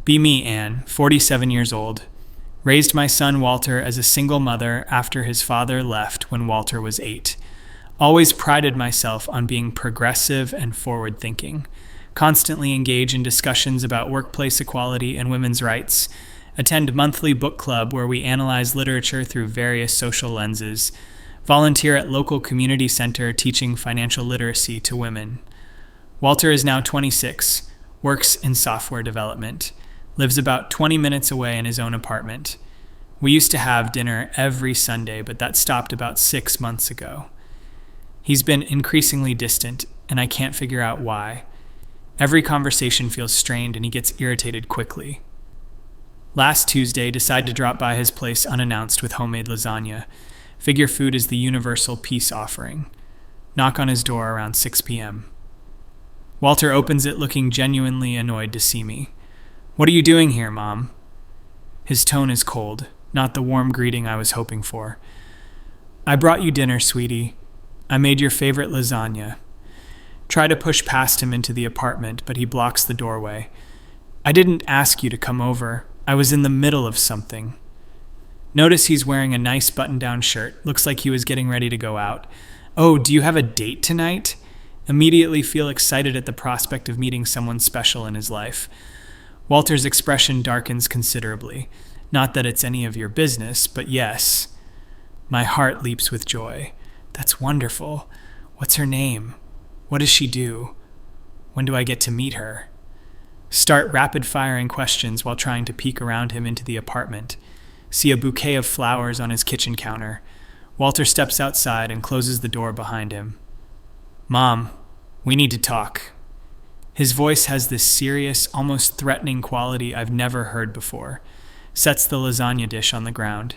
Be me, Anne, 47 years old. Raised my son Walter as a single mother after his father left when Walter was 8. Always prided myself on being progressive and forward-thinking. Constantly engage in discussions about workplace equality and women's rights. Attend monthly book club where we analyze literature through various social lenses. Volunteer at local community center teaching financial literacy to women. Walter is now 26, works in software development, lives about 20 minutes away in his own apartment. We used to have dinner every Sunday, but that stopped about 6 months ago. He's been increasingly distant, and I can't figure out why. Every conversation feels strained, and he gets irritated quickly. Last Tuesday, decided to drop by his place unannounced with homemade lasagna. Figure food is the universal peace offering. Knock on his door around 6 p.m. Walter opens it looking genuinely annoyed to see me. "What are you doing here, Mom?" His tone is cold, not the warm greeting I was hoping for. "I brought you dinner, sweetie. I made your favorite lasagna." Try to push past him into the apartment, but he blocks the doorway. "I didn't ask you to come over. I was in the middle of something." Notice he's wearing a nice button-down shirt. Looks like he was getting ready to go out. "Oh, do you have a date tonight?" Immediately feel excited at the prospect of meeting someone special in his life. Walter's expression darkens considerably. Not that it's any of your business, but yes. My heart leaps with joy. That's wonderful. What's her name? What does she do? When do I get to meet her? Start rapid-firing questions while trying to peek around him into the apartment. See a bouquet of flowers on his kitchen counter. Walter steps outside and closes the door behind him. "Mom, we need to talk." His voice has this serious, almost threatening quality I've never heard before. Sets the lasagna dish on the ground.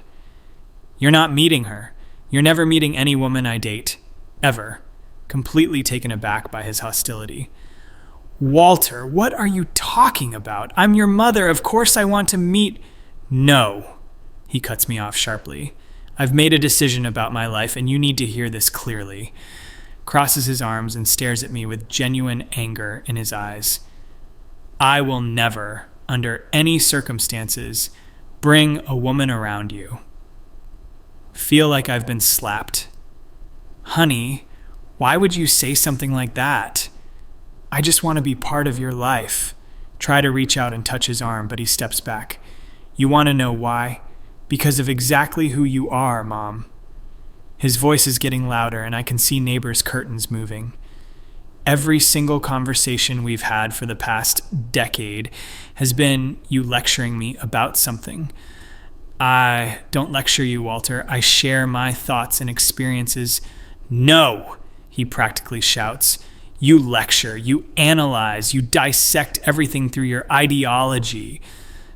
"You're not meeting her. You're never meeting any woman I date. Ever." Completely taken aback by his hostility. "Walter, what are you talking about? I'm your mother. Of course I want to meet—" "No." He cuts me off sharply. "I've made a decision about my life, and you need to hear this clearly." Crosses his arms and stares at me with genuine anger in his eyes. "I will never, under any circumstances, bring a woman around you." Feel like I've been slapped. "Honey, why would you say something like that? I just want to be part of your life." Try to reach out and touch his arm, but he steps back. "You want to know why? Because of exactly who you are, Mom." His voice is getting louder, and I can see neighbors' curtains moving. Every single conversation we've had for the past decade has been you lecturing me about something. I don't lecture you, Walter. I share my thoughts and experiences. "No," he practically shouts. "You lecture, you analyze, you dissect everything through your ideology."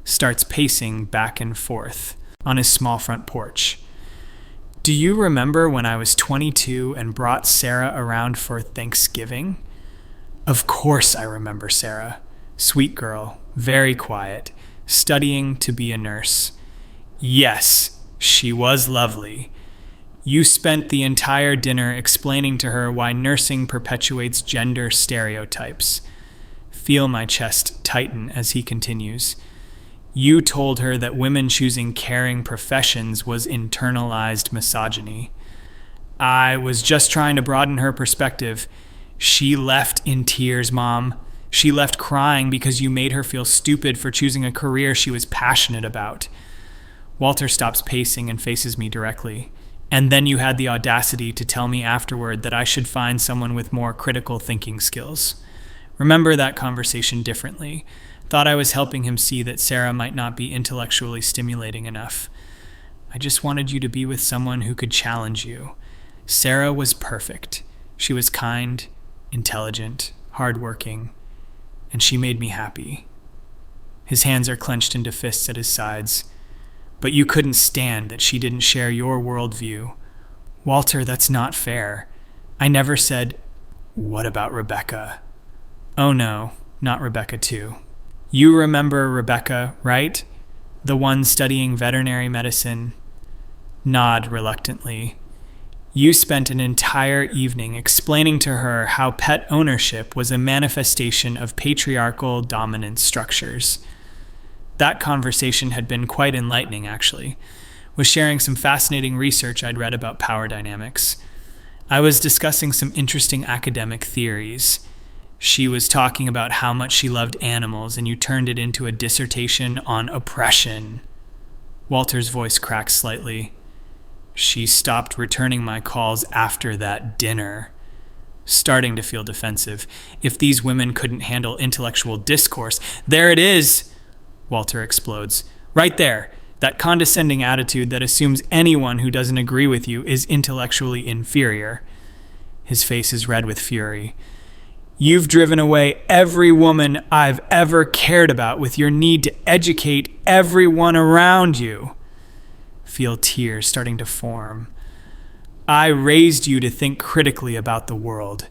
Starts pacing back and forth on his small front porch. "Do you remember when I was 22 and brought Sarah around for Thanksgiving?" Of course I remember Sarah. Sweet girl, very quiet, studying to be a nurse. Yes, she was lovely. You spent the entire dinner explaining to her why nursing perpetuates gender stereotypes. Feel my chest tighten as he continues. You told her that women choosing caring professions was internalized misogyny. I was just trying to broaden her perspective. She left in tears, Mom. She left crying because you made her feel stupid for choosing a career she was passionate about. Walter stops pacing and faces me directly. And then you had the audacity to tell me afterward that I should find someone with more critical thinking skills. Remember that conversation differently. Thought I was helping him see that Sarah might not be intellectually stimulating enough. I just wanted you to be with someone who could challenge you. Sarah was perfect. She was kind, intelligent, hardworking, and she made me happy. His hands are clenched into fists at his sides. But you couldn't stand that she didn't share your worldview. Walter, that's not fair. I never said, "What about Rebecca?" Oh no, not Rebecca too. You remember Rebecca, right? The one studying veterinary medicine. Nod reluctantly. You spent an entire evening explaining to her how pet ownership was a manifestation of patriarchal dominance structures. That conversation had been quite enlightening, actually. Was sharing some fascinating research I'd read about power dynamics. I was discussing some interesting academic theories. She was talking about how much she loved animals, and you turned it into a dissertation on oppression. Walter's voice cracked slightly. She stopped returning my calls after that dinner. Starting to feel defensive. If these women couldn't handle intellectual discourse, there it is! Walter explodes. Right there. That condescending attitude that assumes anyone who doesn't agree with you is intellectually inferior. His face is red with fury. You've driven away every woman I've ever cared about with your need to educate everyone around you. Feel tears starting to form. I raised you to think critically about the world.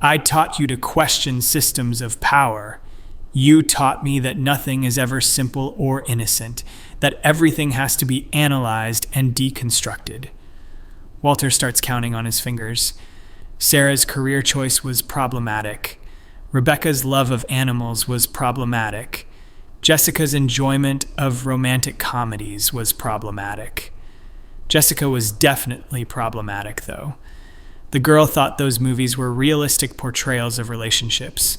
I taught you to question systems of power. You taught me that nothing is ever simple or innocent, that everything has to be analyzed and deconstructed. Walter starts counting on his fingers. Sarah's career choice was problematic. Rebecca's love of animals was problematic. Jessica's enjoyment of romantic comedies was problematic. Jessica was definitely problematic, though. The girl thought those movies were realistic portrayals of relationships.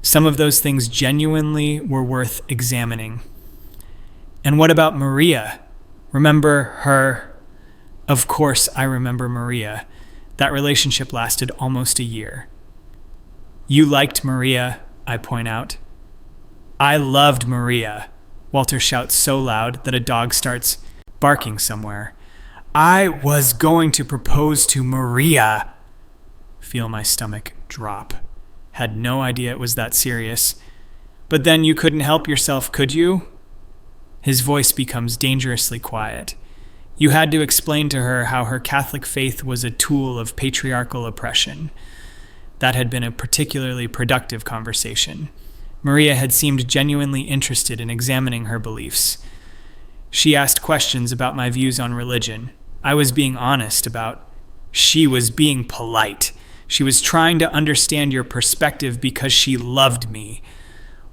Some of those things genuinely were worth examining. And what about Maria? Remember her? Of course I remember Maria. That relationship lasted almost a year. You liked Maria, I point out. I loved Maria, Walter shouts so loud that a dog starts barking somewhere. I was going to propose to Maria. Feel my stomach drop. Had no idea it was that serious. But then you couldn't help yourself, could you? His voice becomes dangerously quiet. You had to explain to her how her Catholic faith was a tool of patriarchal oppression. That had been a particularly productive conversation. Maria had seemed genuinely interested in examining her beliefs. She asked questions about my views on religion. I was being honest about. She was being polite. She was trying to understand your perspective because she loved me.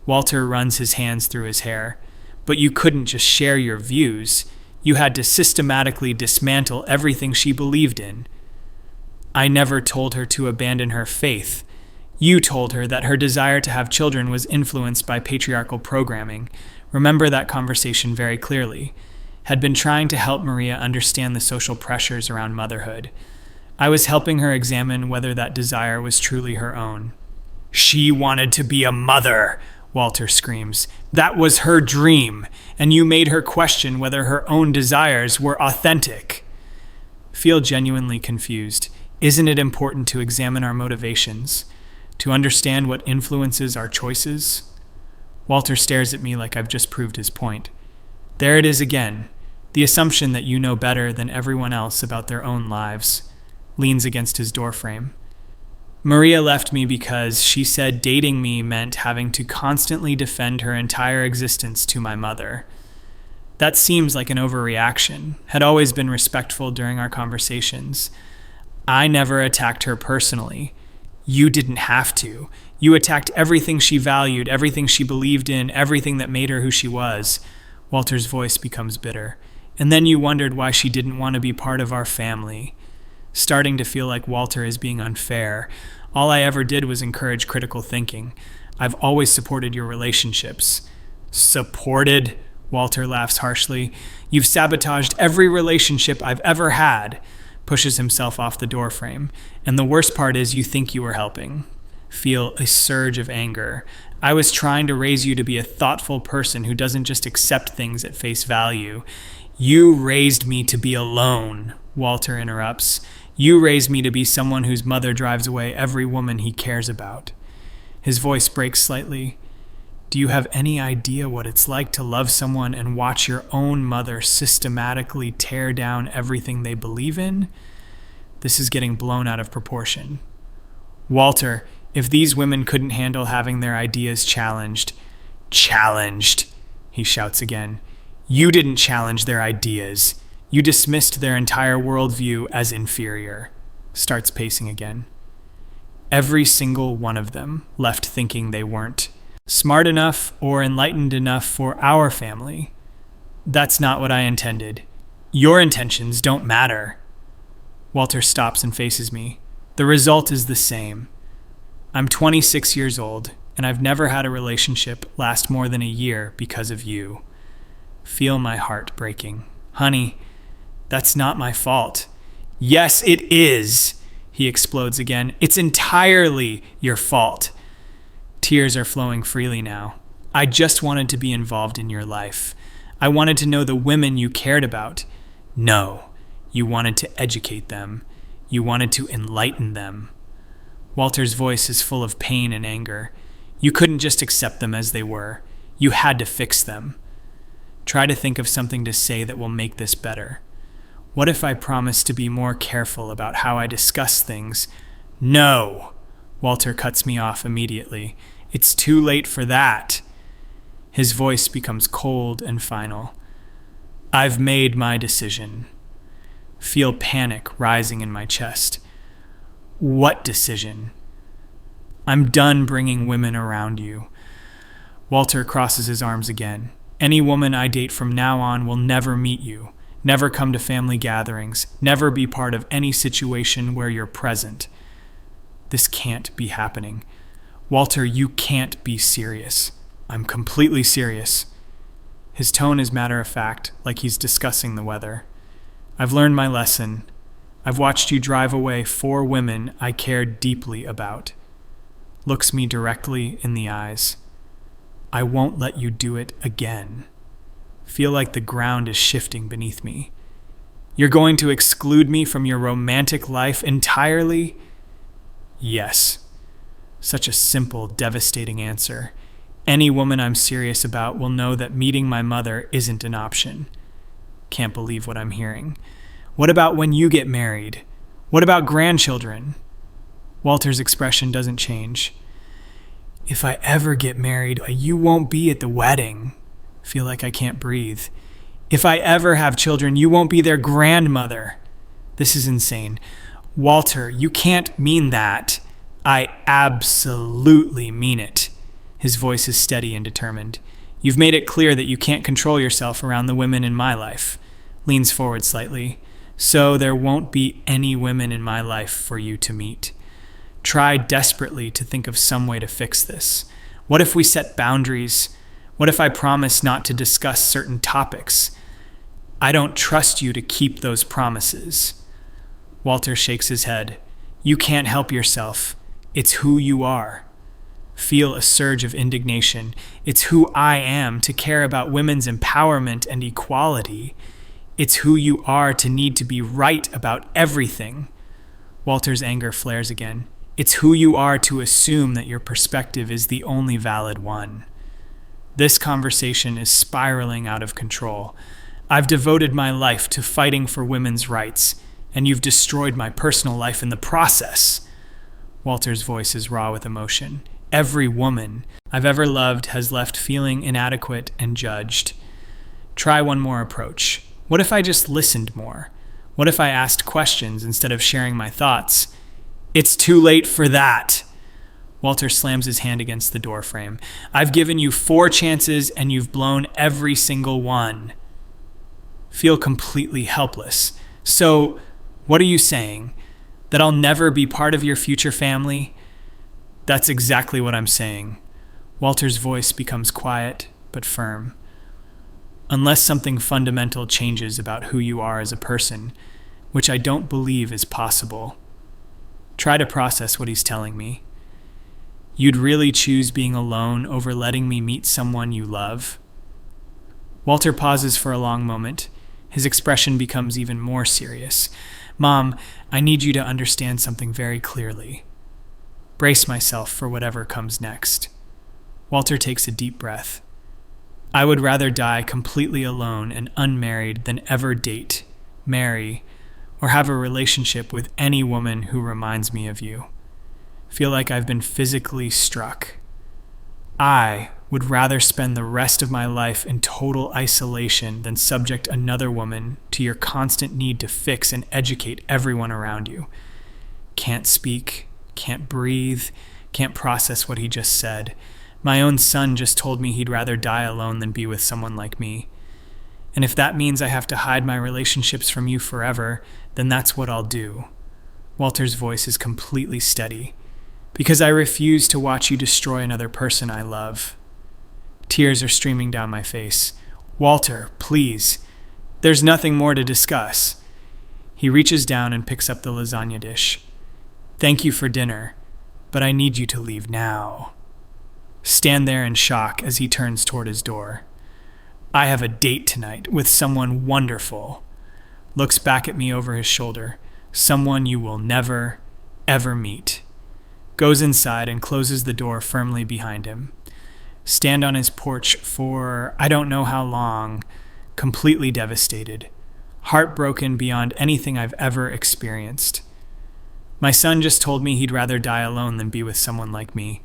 Walter runs his hands through his hair. But you couldn't just share your views. You had to systematically dismantle everything she believed in. I never told her to abandon her faith. You told her that her desire to have children was influenced by patriarchal programming. Remember that conversation very clearly. Had been trying to help Maria understand the social pressures around motherhood. I was helping her examine whether that desire was truly her own. She wanted to be a mother, Walter screams. That was her dream, and you made her question whether her own desires were authentic. Feel genuinely confused. Isn't it important to examine our motivations? To understand what influences our choices? Walter stares at me like I've just proved his point. There it is again. The assumption that you know better than everyone else about their own lives. Leans against his doorframe. Maria left me because she said dating me meant having to constantly defend her entire existence to my mother. That seems like an overreaction. Had always been respectful during our conversations. I never attacked her personally. You didn't have to. You attacked everything she valued, everything she believed in, everything that made her who she was. Walter's voice becomes bitter. And then you wondered why she didn't want to be part of our family. Starting to feel like Walter is being unfair. All I ever did was encourage critical thinking. I've always supported your relationships. Supported? Walter laughs harshly. You've sabotaged every relationship I've ever had. Pushes himself off the doorframe. And the worst part is you think you were helping. Feel a surge of anger. I was trying to raise you to be a thoughtful person who doesn't just accept things at face value. You raised me to be alone, Walter interrupts. You raised me to be someone whose mother drives away every woman he cares about. His voice breaks slightly. Do you have any idea what it's like to love someone and watch your own mother systematically tear down everything they believe in? This is getting blown out of proportion. Walter, if these women couldn't handle having their ideas challenged, he shouts again. You didn't challenge their ideas. You dismissed their entire worldview as inferior. Starts pacing again. Every single one of them left thinking they weren't. Smart enough or enlightened enough for our family. That's not what I intended. Your intentions don't matter. Walter stops and faces me. The result is the same. I'm 26 years old, and I've never had a relationship last more than a year because of you. Feel my heart breaking. Honey, that's not my fault. Yes, it is, he explodes again. It's entirely your fault. Tears are flowing freely now. I just wanted to be involved in your life. I wanted to know the women you cared about. No, you wanted to educate them. You wanted to enlighten them. Walter's voice is full of pain and anger. You couldn't just accept them as they were. You had to fix them. Try to think of something to say that will make this better. What if I promise to be more careful about how I discuss things? No! Walter cuts me off immediately. It's too late for that. His voice becomes cold and final. I've made my decision. Feel panic rising in my chest. What decision? I'm done bringing women around you. Walter crosses his arms again. Any woman I date from now on will never meet you, never come to family gatherings, never be part of any situation where you're present. This can't be happening. Walter, you can't be serious. I'm completely serious. His tone is matter-of-fact, like he's discussing the weather. I've learned my lesson. I've watched you drive away 4 women I cared deeply about. Looks me directly in the eyes. I won't let you do it again. Feel like the ground is shifting beneath me. You're going to exclude me from your romantic life entirely? Yes. Such a simple, devastating answer. Any woman I'm serious about will know that meeting my mother isn't an option. Can't believe what I'm hearing. What about when you get married? What about grandchildren? Walter's expression doesn't change. If I ever get married, you won't be at the wedding. Feel like I can't breathe. If I ever have children, you won't be their grandmother. This is insane. Walter, you can't mean that. I absolutely mean it. His voice is steady and determined. You've made it clear that you can't control yourself around the women in my life. Leans forward slightly. So there won't be any women in my life for you to meet. Try desperately to think of some way to fix this. What if we set boundaries? What if I promise not to discuss certain topics? I don't trust you to keep those promises. Walter shakes his head. You can't help yourself. It's who you are. Feel a surge of indignation. It's who I am to care about women's empowerment and equality. It's who you are to need to be right about everything. Walter's anger flares again. It's who you are to assume that your perspective is the only valid one. This conversation is spiraling out of control. I've devoted my life to fighting for women's rights, and you've destroyed my personal life in the process. Walter's voice is raw with emotion. Every woman I've ever loved has left feeling inadequate and judged. Try one more approach. What if I just listened more? What if I asked questions instead of sharing my thoughts? It's too late for that. Walter slams his hand against the door frame. I've given you 4 chances and you've blown every single one. Feel completely helpless. So, what are you saying? That I'll never be part of your future family? That's exactly what I'm saying. Walter's voice becomes quiet but firm. Unless something fundamental changes about who you are as a person, which I don't believe is possible. Try to process what he's telling me. You'd really choose being alone over letting me meet someone you love? Walter pauses for a long moment. His expression becomes even more serious. Mom, I need you to understand something very clearly. Brace myself for whatever comes next. Walter takes a deep breath. I would rather die completely alone and unmarried than ever date, marry, or have a relationship with any woman who reminds me of you. Feel like I've been physically struck. I would rather spend the rest of my life in total isolation than subject another woman to your constant need to fix and educate everyone around you. Can't speak, can't breathe, can't process what he just said. My own son just told me he'd rather die alone than be with someone like me. And if that means I have to hide my relationships from you forever, then that's what I'll do." Walter's voice is completely steady. "Because I refuse to watch you destroy another person I love." Tears are streaming down my face. "Walter, please. There's nothing more to discuss." He reaches down and picks up the lasagna dish. "Thank you for dinner, but I need you to leave now." Stand there in shock as he turns toward his door. "I have a date tonight with someone wonderful." Looks back at me over his shoulder. "Someone you will never, ever meet." Goes inside and closes the door firmly behind him. Stand on his porch for I don't know how long, completely devastated, heartbroken beyond anything I've ever experienced. My son just told me he'd rather die alone than be with someone like me.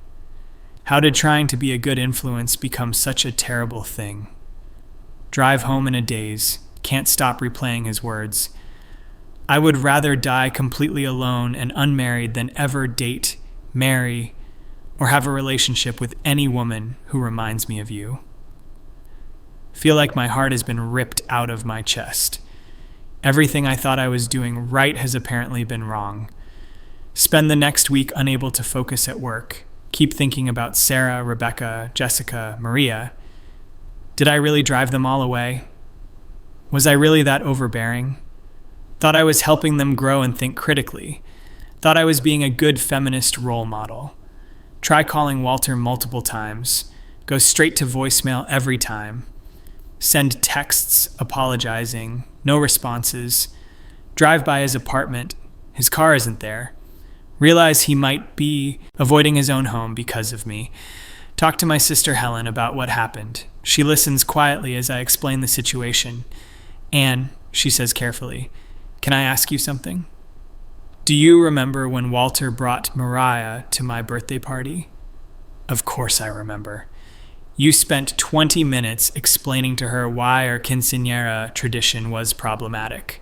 How did trying to be a good influence become such a terrible thing? Drive home in a daze, can't stop replaying his words. I would rather die completely alone and unmarried than ever date, marry, or have a relationship with any woman who reminds me of you. Feel like my heart has been ripped out of my chest. Everything I thought I was doing right has apparently been wrong. Spend the next week unable to focus at work. Keep thinking about Sarah, Rebecca, Jessica, Maria. Did I really drive them all away? Was I really that overbearing? Thought I was helping them grow and think critically. Thought I was being a good feminist role model. Try calling Walter multiple times. Go straight to voicemail every time. Send texts apologizing. No responses. Drive by his apartment. His car isn't there. Realize he might be avoiding his own home because of me. Talk to my sister Helen about what happened. She listens quietly as I explain the situation. "Anne," she says carefully, "can I ask you something? Do you remember when Walter brought Mariah to my birthday party?" "Of course I remember. You spent 20 minutes explaining to her why our quinceañera tradition was problematic.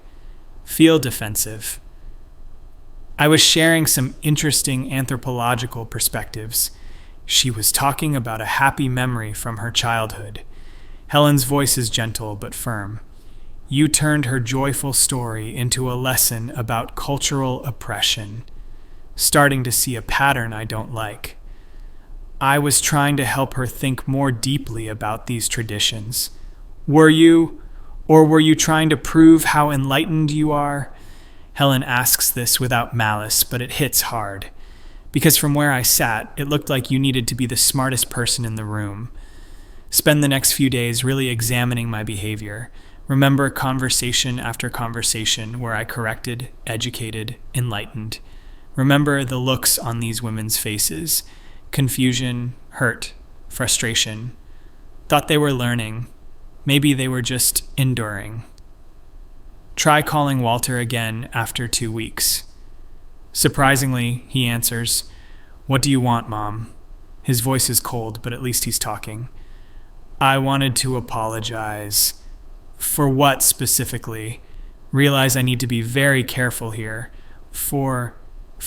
Feel defensive." I was sharing some interesting anthropological perspectives. She was talking about a happy memory from her childhood. Helen's voice is gentle but firm. You turned her joyful story into a lesson about cultural oppression. Starting to see a pattern I don't like. I was trying to help her think more deeply about these traditions. Were you trying to prove how enlightened you are? Helen asks this without malice, but it hits hard. Because from where I sat, it looked like you needed to be the smartest person in the room. Spend the next few days really examining my behavior. Remember conversation after conversation where I corrected, educated, enlightened. Remember the looks on these women's faces. Confusion, hurt, frustration. Thought they were learning. Maybe they were just enduring. Try calling Walter again after 2 weeks. Surprisingly, he answers, "What do you want, Mom?" His voice is cold, but at least he's talking. "I wanted to apologize." "For what specifically?" Realize I need to be very careful here. For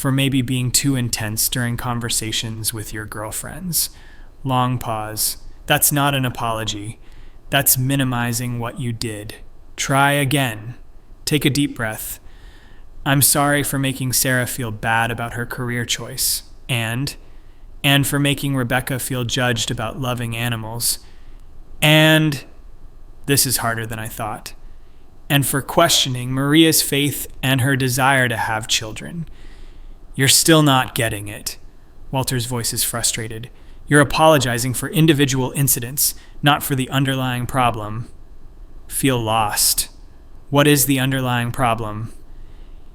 maybe being too intense during conversations with your girlfriends. Long pause. That's not an apology. That's minimizing what you did. Try again. Take a deep breath. "I'm sorry for making Sarah feel bad about her career choice. And for making Rebecca feel judged about loving animals. And this is harder than I thought. And for questioning Maria's faith and her desire to have children. You're still not getting it." Walter's voice is frustrated. "You're apologizing for individual incidents, not for the underlying problem." Feel lost. What is the underlying problem?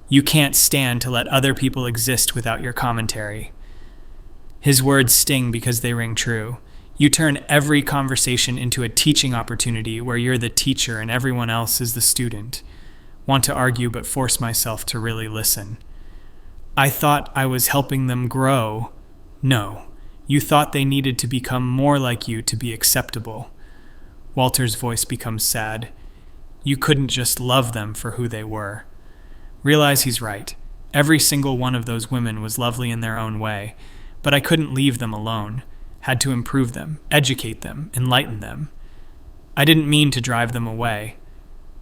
You can't stand to let other people exist without your commentary. His words sting because they ring true. You turn every conversation into a teaching opportunity where you're the teacher and everyone else is the student. Want to argue but force myself to really listen. I thought I was helping them grow. No, you thought they needed to become more like you to be acceptable. Walter's voice becomes sad. You couldn't just love them for who they were. Realize he's right. Every single one of those women was lovely in their own way, but I couldn't leave them alone. had to improve them, educate them, enlighten them. I didn't mean to drive them away,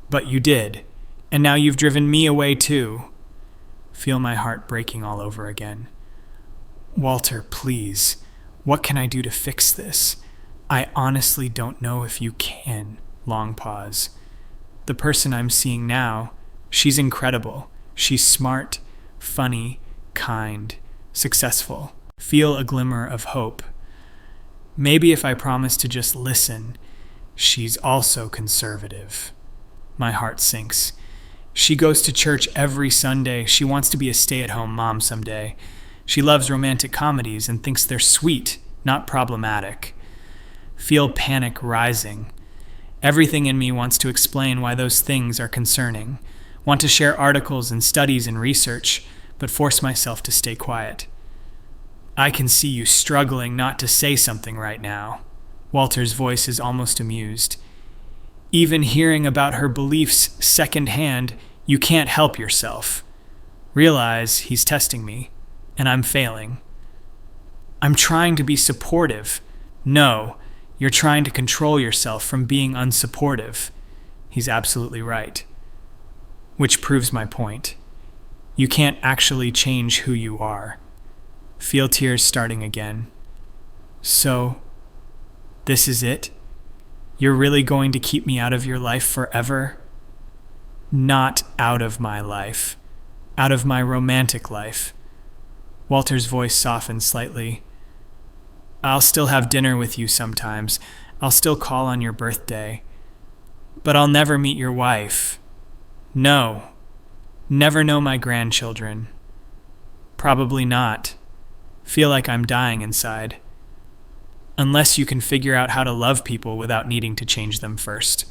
but you did, and now you've driven me away too. Feel my heart breaking all over again. Walter, please, what can I do to fix this? I honestly don't know if you can. Long pause. The person I'm seeing now, she's incredible. She's smart, funny, kind, successful. Feel a glimmer of hope. Maybe if I promise to just listen. She's also conservative. My heart sinks. She goes to church every Sunday. She wants to be a stay-at-home mom someday. She loves romantic comedies and thinks they're sweet, not problematic. Feel panic rising. Everything in me wants to explain why those things are concerning. Want to share articles and studies and research, but force myself to stay quiet. I can see you struggling not to say something right now. Walter's voice is almost amused. Even hearing about her beliefs secondhand, you can't help yourself. Realize he's testing me, and I'm failing. I'm trying to be supportive. No, you're trying to control yourself from being unsupportive. He's absolutely right. Which proves my point. You can't actually change who you are. Feel tears starting again. So, this is it? You're really going to keep me out of your life forever? Not out of my life. Out of my romantic life. Walter's voice softened slightly. I'll still have dinner with you sometimes. I'll still call on your birthday. But I'll never meet your wife. No. Never know my grandchildren. Probably not. Feel like I'm dying inside. Unless you can figure out how to love people without needing to change them first.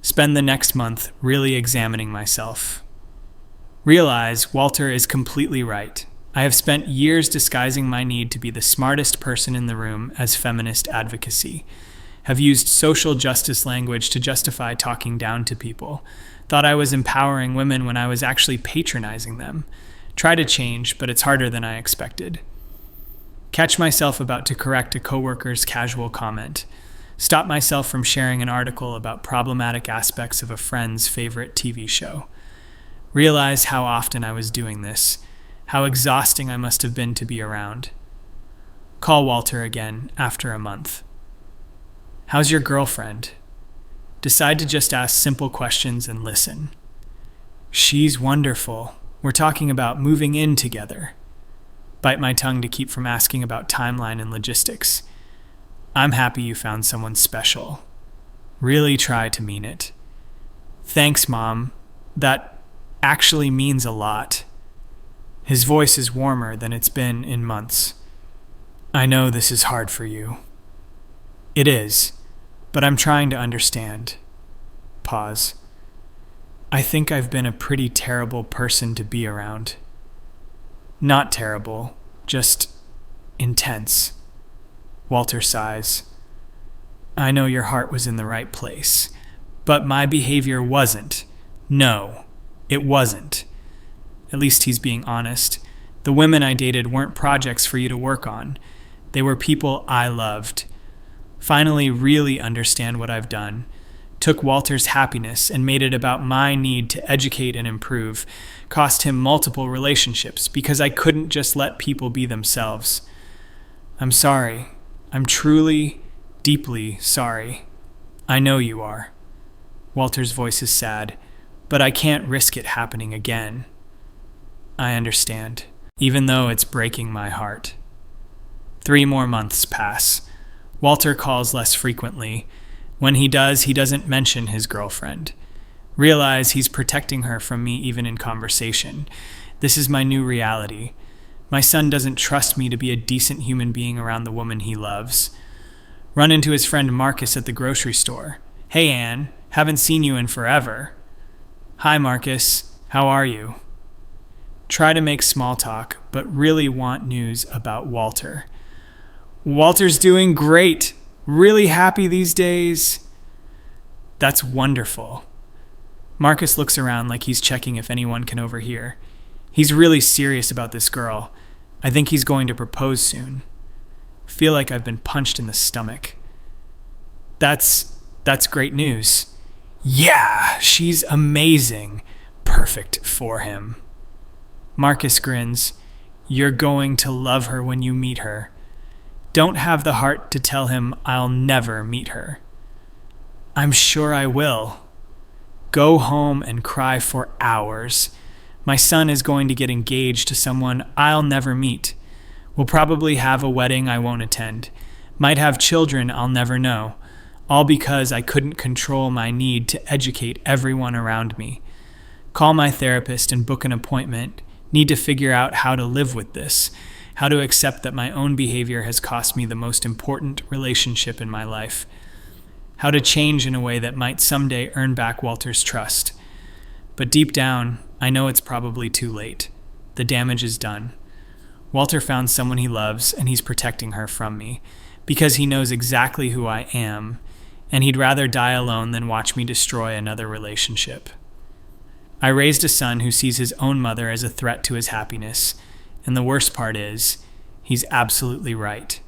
Spend the next month really examining myself. Realize Walter is completely right. I have spent years disguising my need to be the smartest person in the room as feminist advocacy. Have used social justice language to justify talking down to people. Thought I was empowering women when I was actually patronizing them. Try to change, but it's harder than I expected. Catch myself about to correct a coworker's casual comment. Stop myself from sharing an article about problematic aspects of a friend's favorite TV show. Realize how often I was doing this, how exhausting I must have been to be around. Call Walter again after a month. How's your girlfriend? Decide to just ask simple questions and listen. She's wonderful. We're talking about moving in together. Bite my tongue to keep from asking about timeline and logistics. I'm happy you found someone special. Really try to mean it. Thanks, Mom. That actually means a lot. His voice is warmer than it's been in months. I know this is hard for you. It is, but I'm trying to understand. Pause. I think I've been a pretty terrible person to be around. Not terrible, just intense. Walter sighs. I know your heart was in the right place, but my behavior wasn't. No, it wasn't. At least he's being honest. The women I dated weren't projects for you to work on. They were people I loved. Finally really understand what I've done. Took Walter's happiness and made it about my need to educate and improve. Cost him multiple relationships because I couldn't just let people be themselves. I'm sorry. I'm truly, deeply sorry. I know you are. Walter's voice is sad, but I can't risk it happening again. I understand, even though it's breaking my heart. 3 more months pass. Walter calls less frequently. When he does, he doesn't mention his girlfriend. Realize he's protecting her from me even in conversation. This is my new reality. My son doesn't trust me to be a decent human being around the woman he loves. Run into his friend Marcus at the grocery store. Hey, Anne, haven't seen you in forever. Hi, Marcus. How are you? Try to make small talk, but really want news about Walter. Walter's doing great. Really happy these days. That's wonderful. Marcus looks around like he's checking if anyone can overhear. He's really serious about this girl. I think he's going to propose soon. Feel like I've been punched in the stomach. That's great news. Yeah, she's amazing. Perfect for him. Marcus grins. You're going to love her when you meet her. Don't have the heart to tell him I'll never meet her. I'm sure I will. Go home and cry for hours. My son is going to get engaged to someone I'll never meet. We'll probably have a wedding I won't attend. Might have children I'll never know. All because I couldn't control my need to educate everyone around me. Call my therapist and book an appointment. Need to figure out how to live with this. How to accept that my own behavior has cost me the most important relationship in my life. How to change in a way that might someday earn back Walter's trust. But deep down, I know it's probably too late. The damage is done. Walter found someone he loves, and he's protecting her from me, because he knows exactly who I am, and he'd rather die alone than watch me destroy another relationship. I raised a son who sees his own mother as a threat to his happiness, and the worst part is, he's absolutely right.